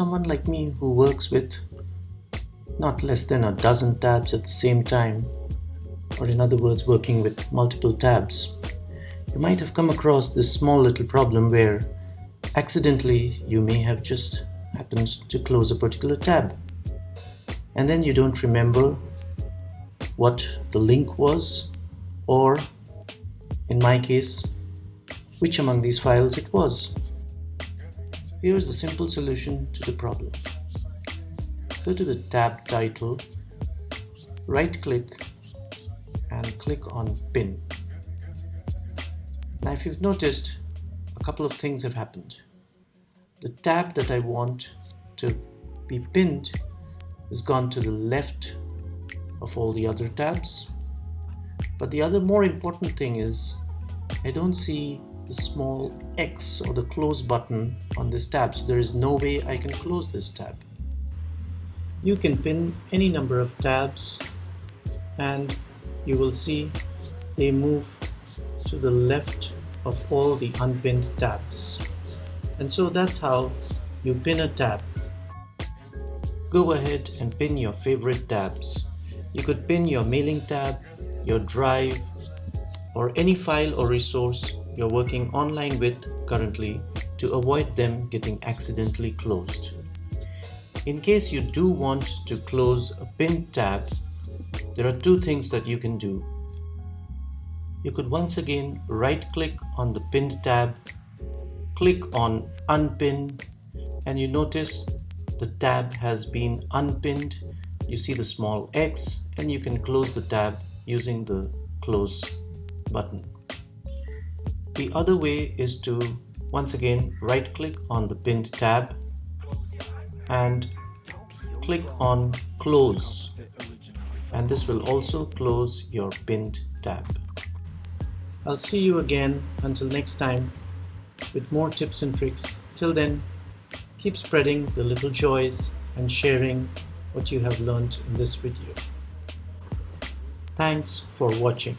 someone like me who works with not less than a dozen tabs at the same time, or in other words, working with multiple tabs, you might have come across this small little problem where accidentally you may have just happened to close a particular tab, and then you don't remember what the link was, or in my case, which among these files it was. Here's the simple solution to the problem. Go to the tab title, right click and click on Pin. Now if you've noticed, a couple of things have happened. The tab that I want to be pinned has gone to the left of all the other tabs. But the other more important thing is I don't see the small X or the close button on this tab, so there is no way I can close this tab. You can pin any number of tabs and you will see they move to the left of all the unpinned tabs. And so that's how you pin a tab. Go ahead and pin your favorite tabs. You could pin your mailing tab, your drive, or any file or resource you're working online with currently to avoid them getting accidentally closed. In case you do want to close a pinned tab, there are two things that you can do. You could once again right-click on the pinned tab, click on Unpin, and you notice the tab has been unpinned. You see the small X, and you can close the tab using the close button. The other way is to once again right-click on the pinned tab and click on Close, and this will also close your pinned tab. I'll see you again until next time with more tips and tricks. Till then, keep spreading the little joys and sharing what you have learned in this video. Thanks for watching.